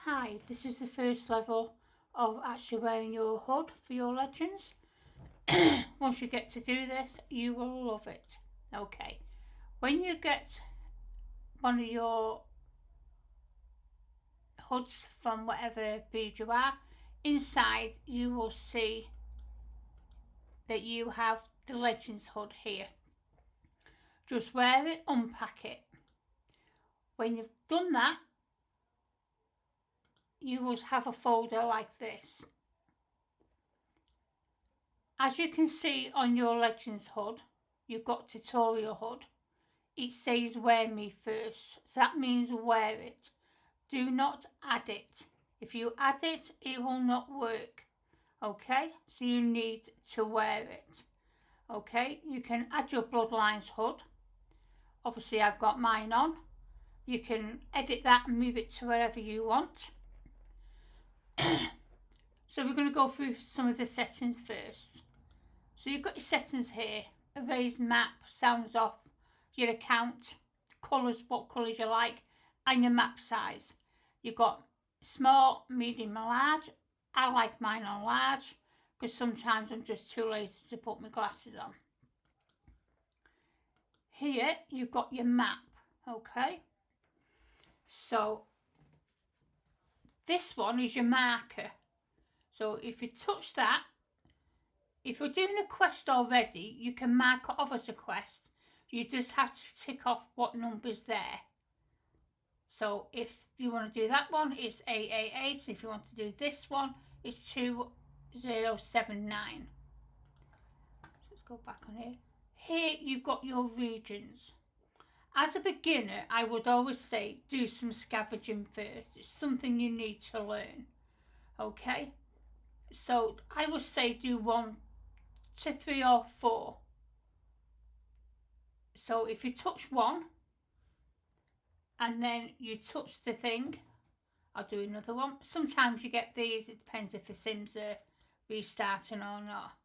Hi, this is the first level of actually wearing your hood for your legends. Once you get to do this, you will love it. Okay, when you get one of your hoods from whatever breed you are, inside you will see that you have the legends hood here. Just wear it, unpack it. When you've done that, you will have a folder like this. As you can see on your legends hood, you've got tutorial hood. It says wear me first, so that means wear it. Do not add it. If you add it, it will not work. Okay, so you need to wear it. Okay, you can add your Bloodlines hood. Obviously I've got mine on. You can edit that and move it to wherever you want. So we're going to go through some of the settings first. So you've got your settings here. Erase map, sounds off, your account, colours, what colours you like, and your map size. You've got small, medium and large. I like mine on large because sometimes I'm just too lazy to put my glasses on. Here you've got your map, okay? So this one is your marker. So if you touch that, if you're doing a quest already, you can mark it off as a quest. You just have to tick off what number's there. So if you want to do that one, it's 888. If you want to do this one, it's 2079. So let's go back on here. Here you've got your regions. As a beginner, I would always say do some scavenging first. It's something you need to learn. Okay? So I would say do 1 to 3 or 4. So if you touch 1 and then you touch the thing, I'll do another one. Sometimes you get these, it depends if the Sims are restarting or not.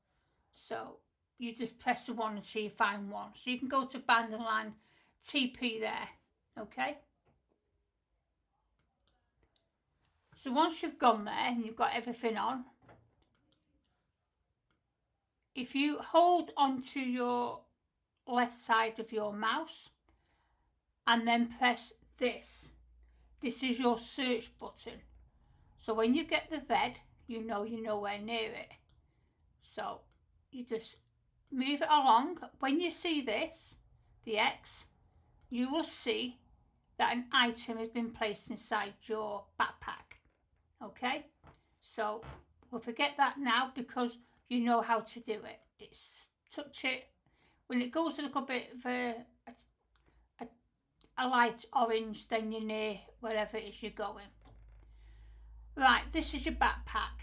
So you just press the 1 until you find 1. So you can go to Abandoned Land, TP there, okay? So once you've gone there and you've got everything on, if you hold onto your left side of your mouse and then press this is your search button. So when you get the red, you know you're nowhere near it. So you just move it along. When you see this, the X, you will see that an item has been placed inside your backpack. Okay, so we'll forget that now because you know how to do it. It's touch it. When it goes a little bit of a light orange, then you're near wherever it is you're going. Right, this is your backpack.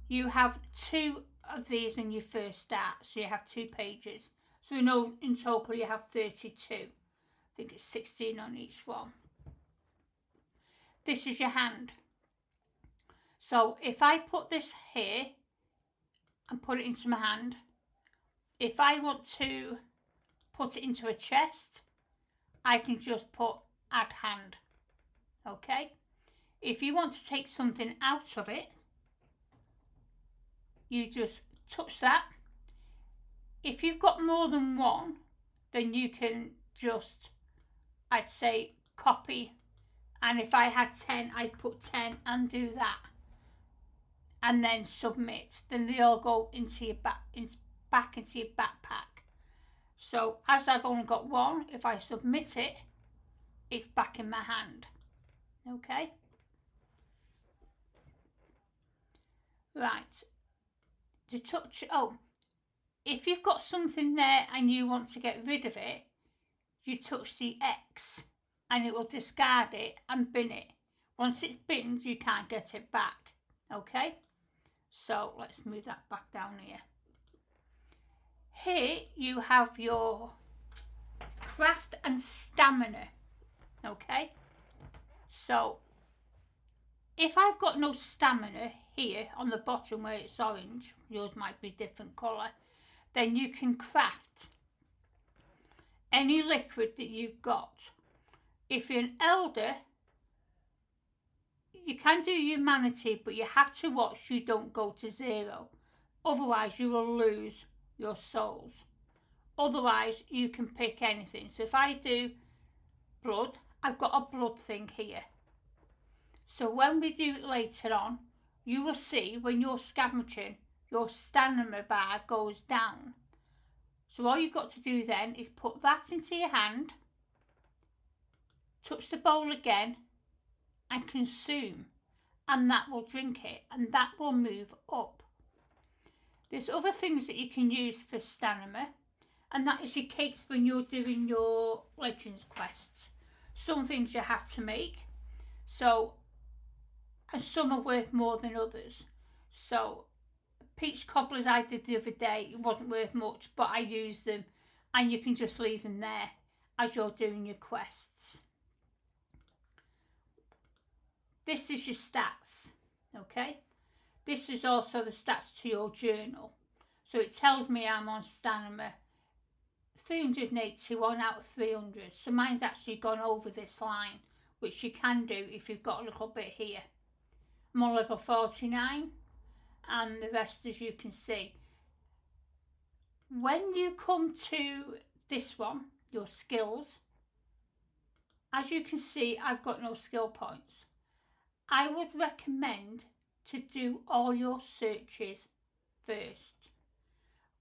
You have 2 of these when you first start, so you have 2 pages. So we know in total you have 32. I think it's 16 on each one. This is your hand. So if I put this here and put it into my hand, if I want to put it into a chest, I can just put add hand. Okay? If you want to take something out of it, you just touch that. If you've got more than one, then you can just, I'd say, copy. And if I had 10, I'd put 10 and do that. And then submit. Then they all go into your back into your backpack. So as I've only got one, if I submit it, it's back in my hand. Okay? Right. To touch, if you've got something there and you want to get rid of it, you touch the X and it will discard it and bin it. Once it's binned, you can't get it back. Okay? So let's move that back down here. Here you have your craft and stamina. Okay? So if I've got no stamina here on the bottom where it's orange, yours might be different colour, then you can craft any liquid that you've got. If you're an elder, you can do humanity, but you have to watch you don't go to 0. Otherwise you will lose your souls. Otherwise you can pick anything. So if I do blood, I've got a blood thing here. So when we do it later on, you will see when you're scavenging, your stamina bar goes down. So all you've got to do then is put that into your hand, touch the bowl again and consume, and that will drink it, and that will move up. There's other things that you can use for stamina, and that is your cakes when you're doing your Legends quests. Some things you have to make, so, and some are worth more than others. So peach cobblers I did the other day, it wasn't worth much, but I used them, and you can just leave them there as you're doing your quests. This is your stats, okay? This is also the stats to your journal. So it tells me I'm on stamina 381 out of 300. So mine's actually gone over this line, which you can do if you've got a little bit here. I'm on level 49, and the rest, as you can see. When you come to this one, your skills, as you can see, I've got no skill points. I would recommend to do all your searches first.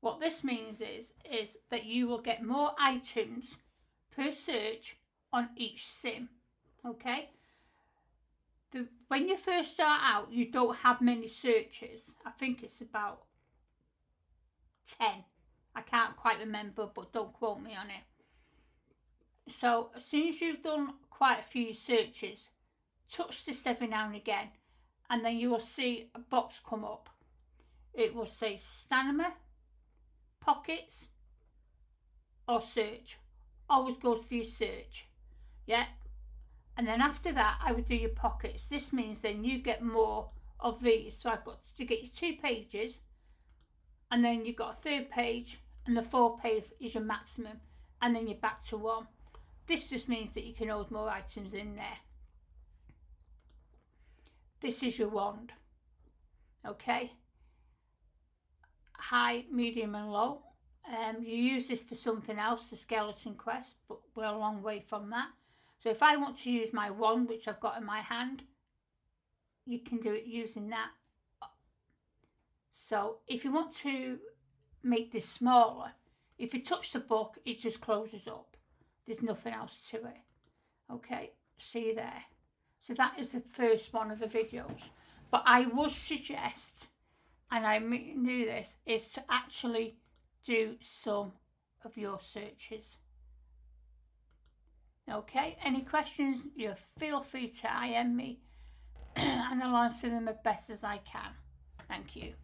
What this means is that you will get more items per search on each sim, okay? When you first start out, you don't have many searches. I think it's about 10. I can't quite remember, but don't quote me on it. So as soon as you've done quite a few searches, touch this every now and again, and then you will see a box come up. It will say stamina, pockets, or search. Always goes for your search, yeah? And then after that, I would do your pockets. This means then you get more of these. So I've got to get you 2 pages, and then you've got a 3rd page, and the 4th page is your maximum, and then you're back to 1. This just means that you can hold more items in there. This is your wand, okay? High, medium and low. You use this for something else, the skeleton quest, but we're a long way from that. So if I want to use my wand, which I've got in my hand, you can do it using that. So if you want to make this smaller, if you touch the book, it just closes up. There's nothing else to it. Okay, see there. So that is the first one of the videos. But I would suggest, and I do this, is to actually do some of your searches. Okay, any questions, you feel free to IM me and I'll answer them as best as I can. Thank you.